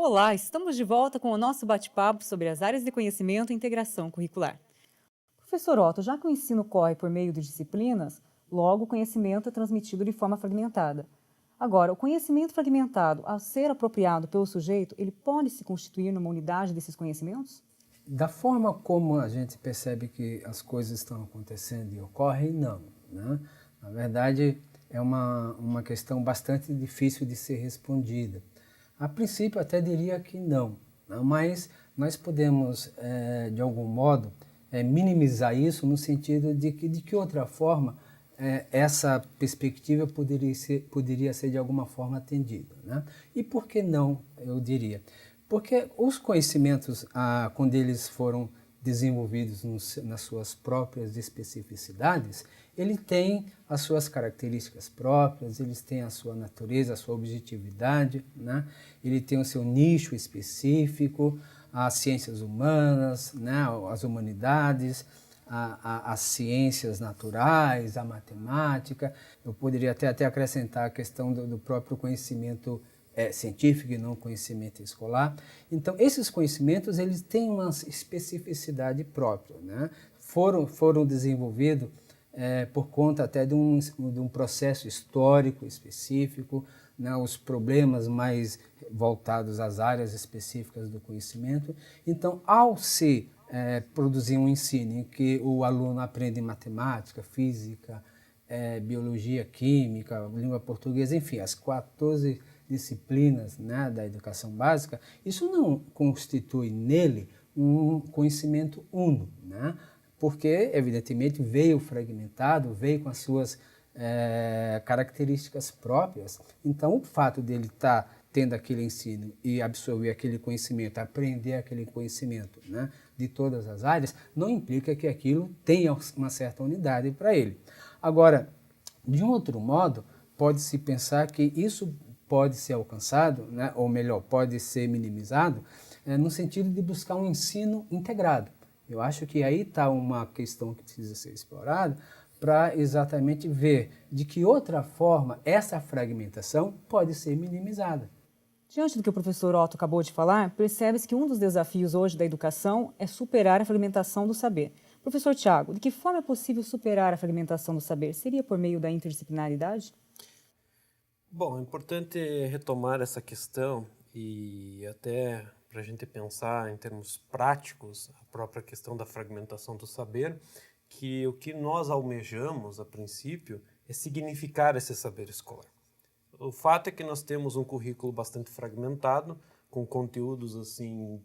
Olá, estamos de volta com o nosso bate-papo sobre as áreas de conhecimento e integração curricular. Professor Otto, já que o ensino corre por meio de disciplinas, logo o conhecimento é transmitido de forma fragmentada. Agora, o conhecimento fragmentado, ao ser apropriado pelo sujeito, ele pode se constituir numa unidade desses conhecimentos? Da forma como a gente percebe que as coisas estão acontecendo e ocorrem, não. Né? Na verdade, é uma questão bastante difícil de ser respondida. A princípio, até diria que não, né? Mas nós podemos, de algum modo, minimizar isso no sentido de que outra forma essa perspectiva poderia ser de alguma forma atendida. Né? E por que não, eu diria? Porque os conhecimentos, quando eles foram desenvolvidos nas suas próprias especificidades, ele tem as suas características próprias, eles têm a sua natureza, a sua objetividade, né? Ele tem o seu nicho específico, as ciências humanas, né? As humanidades, as ciências naturais, a matemática. Eu poderia até acrescentar a questão do próprio conhecimento científico e não conhecimento escolar. Então, esses conhecimentos eles têm uma especificidade própria, né? Foram desenvolvidos por conta até de um processo histórico específico, né? Os problemas mais voltados às áreas específicas do conhecimento. Então, ao se produzir um ensino em que o aluno aprende matemática, física, biologia, química, língua portuguesa, enfim, as 14 disciplinas, né, da educação básica, isso não constitui nele um conhecimento uno, né? Porque, evidentemente, veio fragmentado, veio com as suas características próprias. Então, o fato dele estar tendo aquele ensino e absorver aquele conhecimento, aprender aquele conhecimento, né, de todas as áreas, não implica que aquilo tenha uma certa unidade para ele. Agora, de um outro modo, pode-se pensar que isso pode ser alcançado, né, ou melhor, pode ser minimizado, no sentido de buscar um ensino integrado. Eu acho que aí está uma questão que precisa ser explorada para exatamente ver de que outra forma essa fragmentação pode ser minimizada. Diante do que o professor Otto acabou de falar, percebe-se que um dos desafios hoje da educação é superar a fragmentação do saber. Professor Tiago, de que forma é possível superar a fragmentação do saber? Seria por meio da interdisciplinaridade? Bom, é importante retomar essa questão e até para a gente pensar em termos práticos a própria questão da fragmentação do saber, que o que nós almejamos a princípio é significar esse saber escolar. O fato é que nós temos um currículo bastante fragmentado, com conteúdos assim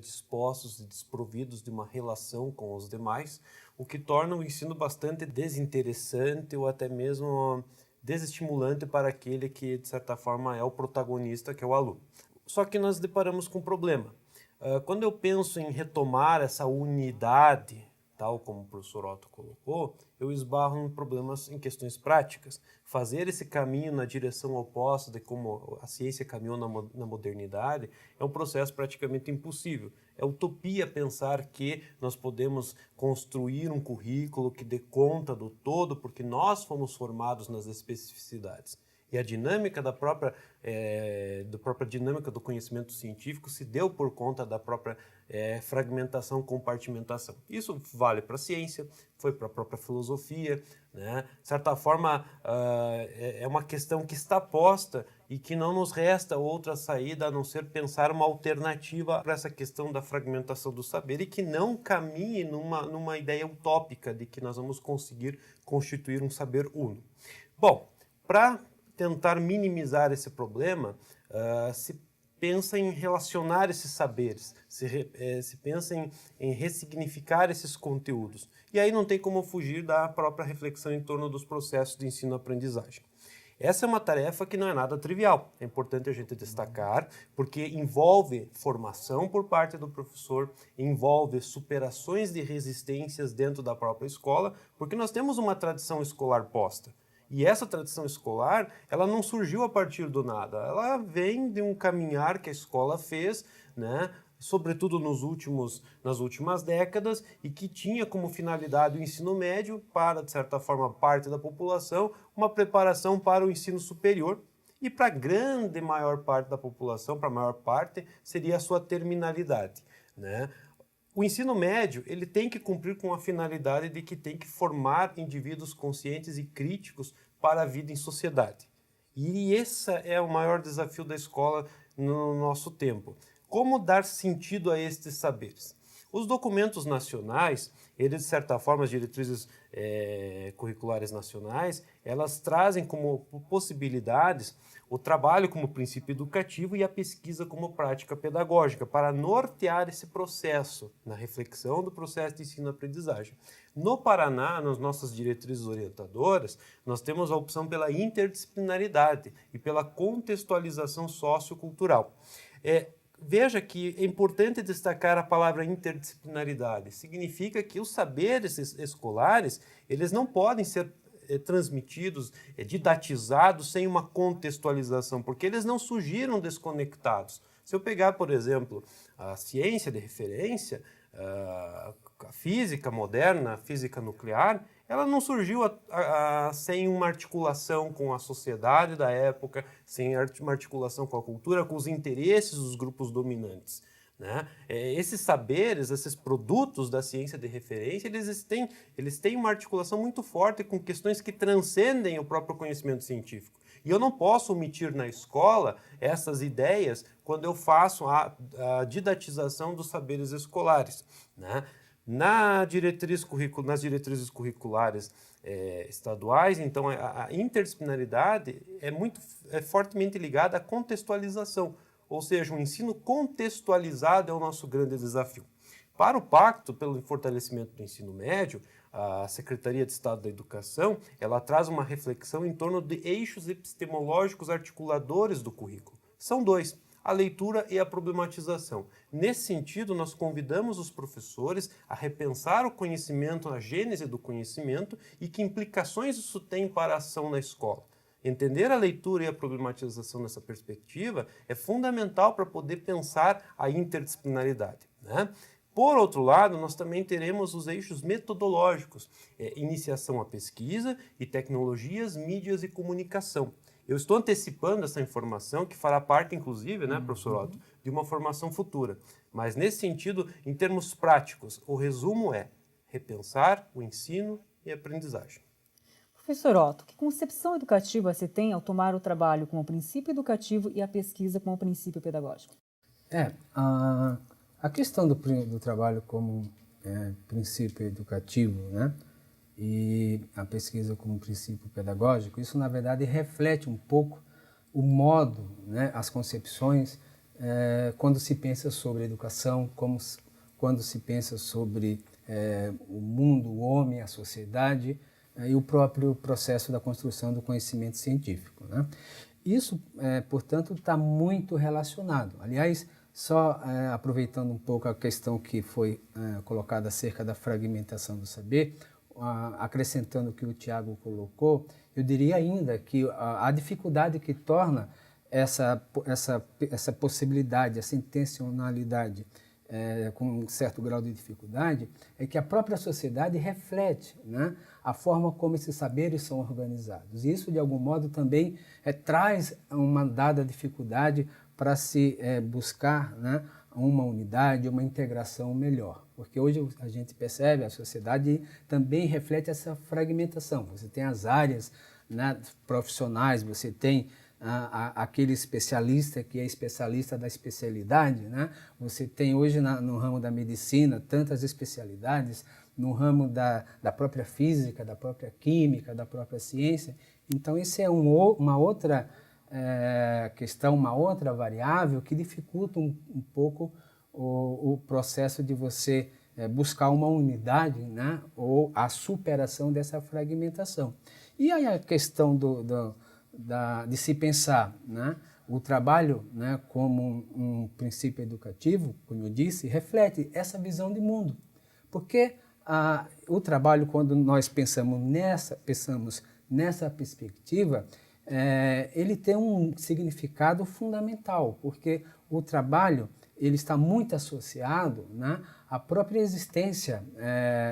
dispostos e desprovidos de uma relação com os demais, o que torna o ensino bastante desinteressante ou até mesmo desestimulante para aquele que, de certa forma, é o protagonista, que é o aluno. Só que nós deparamos com um problema. Quando eu penso em retomar essa unidade, tal como o professor Otto colocou, eu esbarro em problemas em questões práticas. Fazer esse caminho na direção oposta de como a ciência caminhou na modernidade é um processo praticamente impossível. É utopia pensar que nós podemos construir um currículo que dê conta do todo, porque nós fomos formados nas especificidades. E a dinâmica da própria dinâmica do conhecimento científico se deu por conta da própria fragmentação, compartimentação. Isso vale para a ciência, foi para a própria filosofia, né? De certa forma, é uma questão que está posta e que não nos resta outra saída a não ser pensar uma alternativa para essa questão da fragmentação do saber e que não caminhe numa ideia utópica de que nós vamos conseguir constituir um saber uno. Bom, para tentar minimizar esse problema, se pensa em relacionar esses saberes, se pensa em ressignificar esses conteúdos. E aí não tem como fugir da própria reflexão em torno dos processos de ensino-aprendizagem. Essa é uma tarefa que não é nada trivial, é importante a gente destacar, porque envolve formação por parte do professor, envolve superações de resistências dentro da própria escola, porque nós temos uma tradição escolar posta. E essa tradição escolar, ela não surgiu a partir do nada, ela vem de um caminhar que a escola fez, né, sobretudo nas últimas décadas, e que tinha como finalidade o ensino médio para, de certa forma, parte da população, uma preparação para o ensino superior, E para a grande maior parte da população, para a maior parte, seria a sua terminalidade, né? O ensino médio, ele tem que cumprir com a finalidade de que tem que formar indivíduos conscientes e críticos para a vida em sociedade. E esse é o maior desafio da escola no nosso tempo. Como dar sentido a estes saberes? Os documentos nacionais, eles, de certa forma, as diretrizes curriculares nacionais, elas trazem como possibilidades o trabalho como princípio educativo e a pesquisa como prática pedagógica, para nortear esse processo, na reflexão do processo de ensino-aprendizagem. No Paraná, nas nossas diretrizes orientadoras, nós temos a opção pela interdisciplinaridade e pela contextualização sociocultural. Veja que é importante destacar a palavra interdisciplinaridade. Significa que os saberes escolares, eles não podem ser transmitidos, didatizados sem uma contextualização, porque eles não surgiram desconectados. Se eu pegar, por exemplo, a ciência de referência, a física moderna, a física nuclear, ela não surgiu sem uma articulação com a sociedade da época, sem uma articulação com a cultura, com os interesses dos grupos dominantes, né? Esses saberes, esses produtos da ciência de referência, eles têm uma articulação muito forte com questões que transcendem o próprio conhecimento científico. E eu não posso omitir na escola essas ideias quando eu faço a didatização dos saberes escolares, né? Nas diretrizes curriculares estaduais, então, a interdisciplinaridade é fortemente ligada à contextualização, ou seja, um ensino contextualizado é o nosso grande desafio. Para o Pacto pelo Fortalecimento do Ensino Médio, a Secretaria de Estado da Educação, ela traz uma reflexão em torno de eixos epistemológicos articuladores do currículo. São dois: a leitura e a problematização. Nesse sentido, nós convidamos os professores a repensar o conhecimento, a gênese do conhecimento e que implicações isso tem para a ação na escola. Entender a leitura e a problematização nessa perspectiva é fundamental para poder pensar a interdisciplinaridade, né? Por outro lado, nós também teremos os eixos metodológicos, iniciação à pesquisa e tecnologias, mídias e comunicação. Eu estou antecipando essa informação que fará parte, inclusive, né, professor Otto, de uma formação futura. Mas, nesse sentido, em termos práticos, o resumo é repensar o ensino e a aprendizagem. Professor Otto, que concepção educativa você tem ao tomar o trabalho como princípio educativo e a pesquisa como princípio pedagógico? A questão do trabalho como princípio educativo, né, e a pesquisa como princípio pedagógico, isso, na verdade, reflete um pouco o modo, né, as concepções, quando se pensa sobre educação, quando se pensa sobre o mundo, o homem, a sociedade, e o próprio processo da construção do conhecimento científico, né? Isso, portanto, está muito relacionado. Aliás, só aproveitando um pouco a questão que foi colocada acerca da fragmentação do saber, acrescentando o que o Tiago colocou, eu diria ainda que a dificuldade que torna essa possibilidade, essa intencionalidade com um certo grau de dificuldade, é que a própria sociedade reflete, né, a forma como esses saberes são organizados. E isso, de algum modo, também traz uma dada dificuldade para se buscar, né, uma unidade, uma integração melhor. Porque hoje a gente percebe, a sociedade também reflete essa fragmentação. Você tem as áreas, né, profissionais, você tem aquele especialista que é especialista da especialidade, né? Você tem hoje no ramo da medicina tantas especialidades, no ramo da própria física, da própria química, da própria ciência. Então, isso é uma outra questão, uma outra variável que dificulta um pouco o processo de você buscar uma unidade, né? Ou a superação dessa fragmentação. E aí a questão de se pensar, né, o trabalho, né, como um princípio educativo, como eu disse, reflete essa visão de mundo. Porque o trabalho, quando nós pensamos nessa perspectiva, ele tem um significado fundamental, porque o trabalho ele está muito associado, né, à própria existência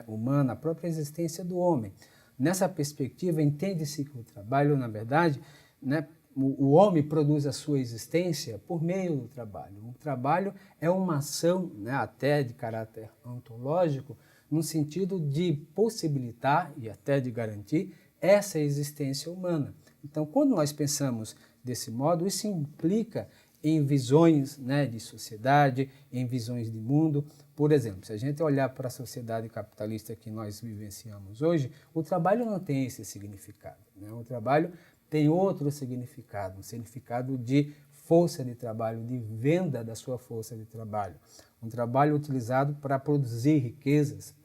humana, à própria existência do homem. Nessa perspectiva, entende-se que o trabalho, na verdade, né, o homem produz a sua existência por meio do trabalho. O trabalho é uma ação, né, até de caráter ontológico, no sentido de possibilitar e até de garantir essa existência humana. Então, quando nós pensamos desse modo, isso implica em visões, né, de sociedade, em visões de mundo. Por exemplo, se a gente olhar para a sociedade capitalista que nós vivenciamos hoje, o trabalho não tem esse significado, né? O trabalho tem outro significado, um significado de força de trabalho, de venda da sua força de trabalho. Um trabalho utilizado para produzir riquezas,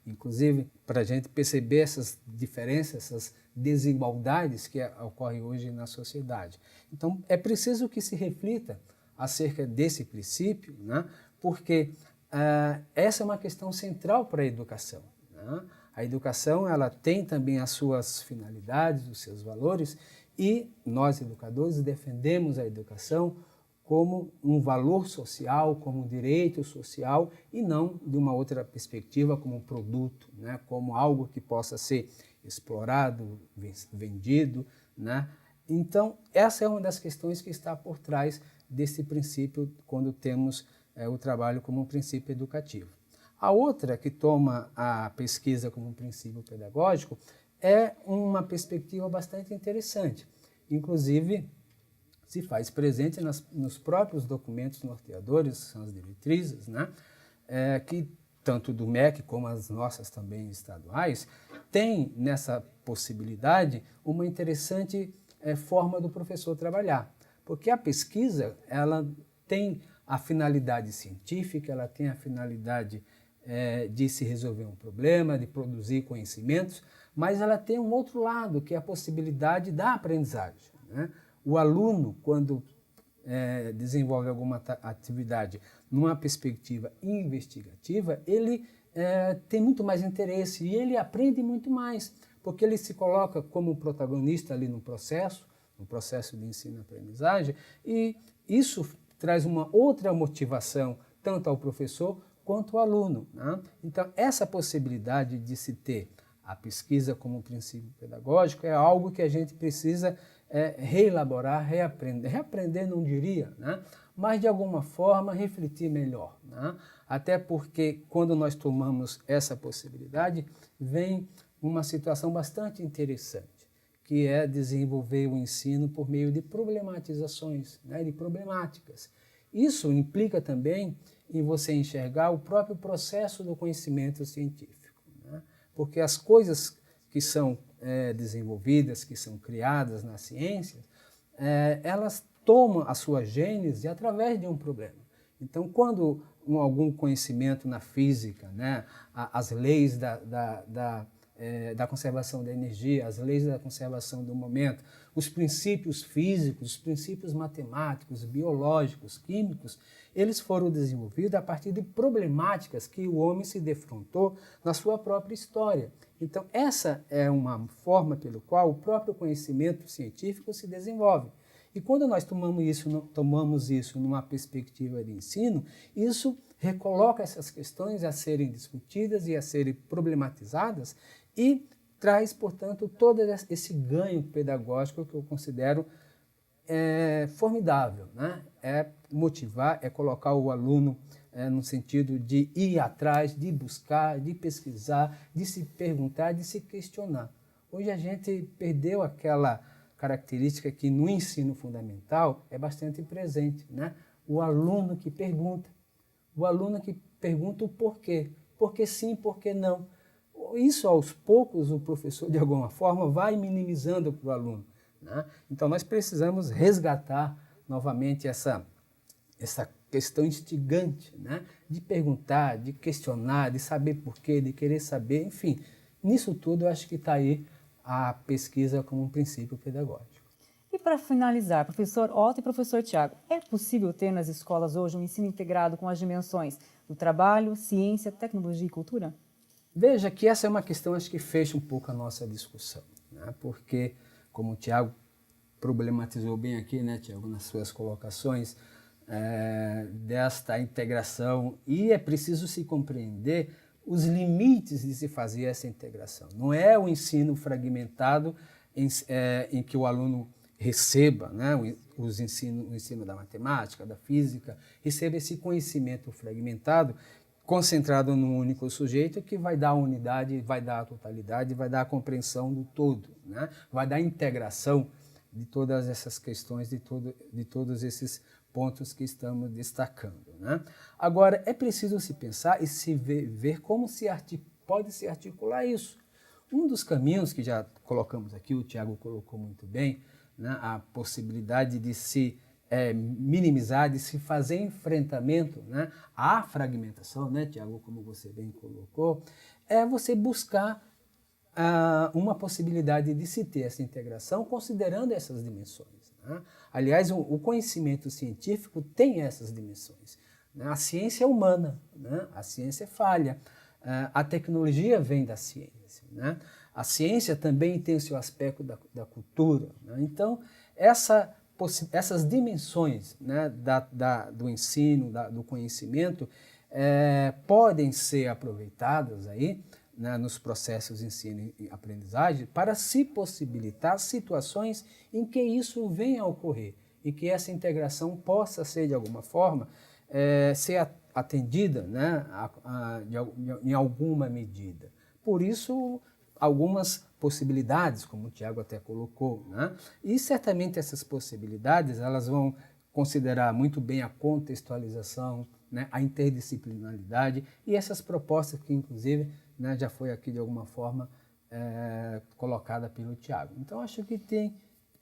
inclusive, para a gente perceber essas diferenças, essas desigualdades que ocorrem hoje na sociedade. Então, é preciso que se reflita acerca desse princípio, né? Porque essa é uma questão central para a educação, né? A educação, ela tem também as suas finalidades, os seus valores, e nós, educadores, defendemos a educação como um valor social, como um direito social, e não de uma outra perspectiva como um produto, né? Como algo que possa ser explorado, vendido, né? Então, essa é uma das questões que está por trás desse princípio quando temos o trabalho como um princípio educativo. A outra, que toma a pesquisa como um princípio pedagógico, é uma perspectiva bastante interessante. Inclusive, se faz presente nos próprios documentos norteadores, são as diretrizes, né? Que tanto do MEC como as nossas também estaduais, tem nessa possibilidade uma interessante forma do professor trabalhar. Porque a pesquisa, ela tem a finalidade científica, ela tem a finalidade de se resolver um problema, de produzir conhecimentos, mas ela tem um outro lado, que é a possibilidade da aprendizagem, né? O aluno, quando desenvolve alguma atividade numa perspectiva investigativa, ele tem muito mais interesse e ele aprende muito mais, porque ele se coloca como protagonista ali no processo de ensino-aprendizagem, e isso traz uma outra motivação, tanto ao professor quanto ao aluno, né? Então, essa possibilidade de se ter a pesquisa como princípio pedagógico é algo que a gente precisa reelaborar, reaprender não diria, né? Mas de alguma forma refletir melhor, né? Até porque quando nós tomamos essa possibilidade, vem uma situação bastante interessante, que é desenvolver o ensino por meio de problematizações, né? De problemáticas. Isso implica também em você enxergar o próprio processo do conhecimento científico, né? Porque as coisas que são desenvolvidas, que são criadas na ciência, elas tomam a sua gênese através de um problema. Então, quando algum conhecimento na física, né, as leis da conservação da energia, as leis da conservação do momento, os princípios físicos, os princípios matemáticos, biológicos, químicos, eles foram desenvolvidos a partir de problemáticas que o homem se defrontou na sua própria história. Então, essa é uma forma pelo qual o próprio conhecimento científico se desenvolve. E quando nós tomamos isso numa perspectiva de ensino, isso recoloca essas questões a serem discutidas e a serem problematizadas e traz, portanto, todo esse ganho pedagógico que eu considero formidável, né? É motivar, é colocar o aluno no sentido de ir atrás, de buscar, de pesquisar, de se perguntar, de se questionar. Hoje a gente perdeu aquela característica que no ensino fundamental é bastante presente, né? O aluno que pergunta o porquê, por que sim, por que não. Isso, aos poucos, o professor, de alguma forma, vai minimizando para o aluno, né? Então, nós precisamos resgatar novamente essa questão instigante, né? De perguntar, de questionar, de saber porquê, de querer saber, enfim. Nisso tudo, eu acho que está aí a pesquisa como um princípio pedagógico. E para finalizar, professor Otto e professor Tiago, é possível ter nas escolas hoje um ensino integrado com as dimensões do trabalho, ciência, tecnologia e cultura? Veja que essa é uma questão, acho que fecha um pouco a nossa discussão, né? Porque, como o Tiago problematizou bem aqui, né, Tiago, nas suas colocações, desta integração, e é preciso se compreender os limites de se fazer essa integração. Não é o ensino fragmentado em que o aluno receba, né, o ensino da matemática, da física, receba esse conhecimento fragmentado, concentrado num único sujeito, que vai dar a unidade, vai dar a totalidade, vai dar a compreensão do todo, né? Vai dar a integração de todas essas questões, de todos esses pontos que estamos destacando, né? Agora, é preciso se pensar e se ver como pode se articular isso. Um dos caminhos que já colocamos aqui, o Tiago colocou muito bem, né, a possibilidade de se minimizar, de se fazer enfrentamento, né, à fragmentação, né, Tiago, como você bem colocou, é você buscar uma possibilidade de se ter essa integração considerando essas dimensões, né? Aliás, o conhecimento científico tem essas dimensões, né? A ciência é humana, né? A ciência é falha, a tecnologia vem da ciência, né? A ciência também tem o seu aspecto da cultura, né? Então, essas dimensões, né, do ensino, do conhecimento, podem ser aproveitadas aí, né, nos processos de ensino e aprendizagem para se possibilitar situações em que isso venha a ocorrer e que essa integração possa ser, de alguma forma, ser atendida, né, em alguma medida. Por isso, algumas possibilidades, como o Tiago até colocou, né? E certamente essas possibilidades elas vão considerar muito bem a contextualização, né, a interdisciplinaridade e essas propostas que, inclusive, né, já foi aqui de alguma forma colocada pelo Tiago. Então, acho que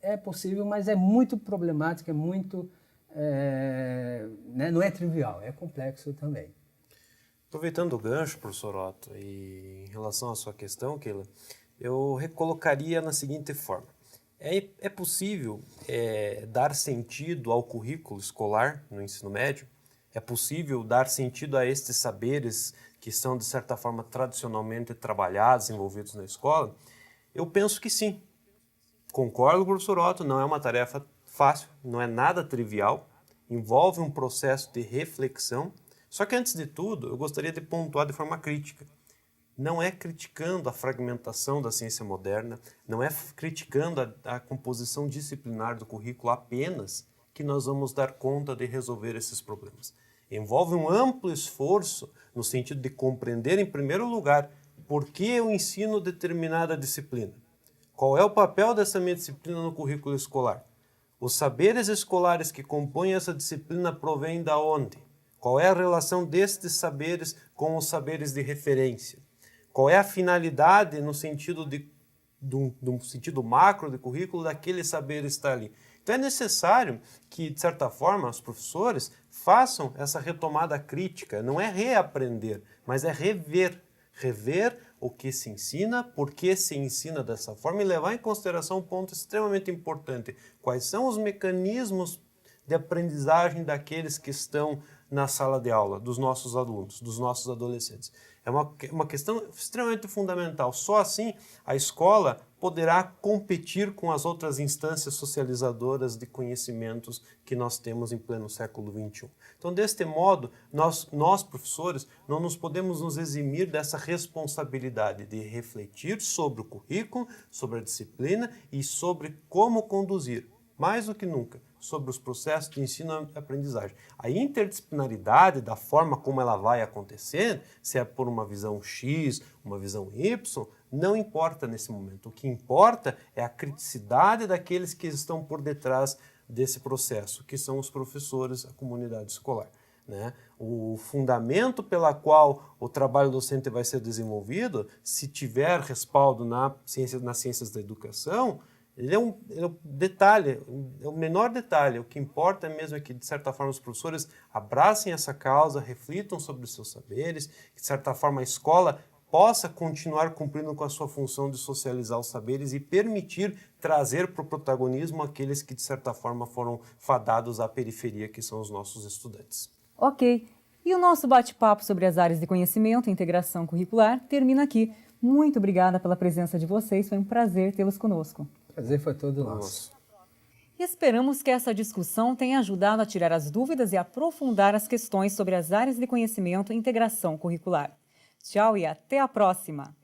é possível, mas é muito problemático, é muito, né, não é trivial, é complexo também. Aproveitando o gancho, professor Otto, e em relação à sua questão, Keila, eu recolocaria na seguinte forma. É possível dar sentido ao currículo escolar no ensino médio? É possível dar sentido a estes saberes que são, de certa forma, tradicionalmente trabalhados, envolvidos na escola? Eu penso que sim. Concordo com o professor Otto, não é uma tarefa fácil, não é nada trivial, envolve um processo de reflexão. Só que, antes de tudo, eu gostaria de pontuar de forma crítica. Não é criticando a fragmentação da ciência moderna, não é criticando a composição disciplinar do currículo apenas que nós vamos dar conta de resolver esses problemas. Envolve um amplo esforço no sentido de compreender, em primeiro lugar, por que eu ensino determinada disciplina. Qual é o papel dessa minha disciplina no currículo escolar? Os saberes escolares que compõem essa disciplina provêm da onde? Qual é a relação destes saberes com os saberes de referência? Qual é a finalidade no sentido de um sentido macro de currículo daquele saber estar ali? Então é necessário que, de certa forma, os professores façam essa retomada crítica. Não é reaprender, mas é rever. Rever o que se ensina, por que se ensina dessa forma e levar em consideração um ponto extremamente importante. Quais são os mecanismos de aprendizagem daqueles que estão na sala de aula, dos nossos alunos, dos nossos adolescentes. É uma questão extremamente fundamental. Só assim a escola poderá competir com as outras instâncias socializadoras de conhecimentos que nós temos em pleno século XXI. Então, deste modo, nós professores, não nos podemos nos eximir dessa responsabilidade de refletir sobre o currículo, sobre a disciplina e sobre como conduzir, mais do que nunca, sobre os processos de ensino e aprendizagem. A interdisciplinaridade da forma como ela vai acontecer, se é por uma visão X, uma visão Y, não importa nesse momento. O que importa é a criticidade daqueles que estão por detrás desse processo, que são os professores, a comunidade escolar, né? O fundamento pela qual o trabalho docente vai ser desenvolvido, se tiver respaldo nas ciências da educação, ele é um detalhe, é o menor detalhe. O que importa mesmo é que, de certa forma, os professores abracem essa causa, reflitam sobre os seus saberes, que, de certa forma, a escola possa continuar cumprindo com a sua função de socializar os saberes e permitir trazer para o protagonismo aqueles que, de certa forma, foram fadados à periferia, que são os nossos estudantes. Ok. E o nosso bate-papo sobre as áreas de conhecimento e integração curricular termina aqui. Muito obrigada pela presença de vocês, foi um prazer tê-los conosco. O prazer foi todo nosso. E esperamos que essa discussão tenha ajudado a tirar as dúvidas e aprofundar as questões sobre as áreas de conhecimento e integração curricular. Tchau e até a próxima!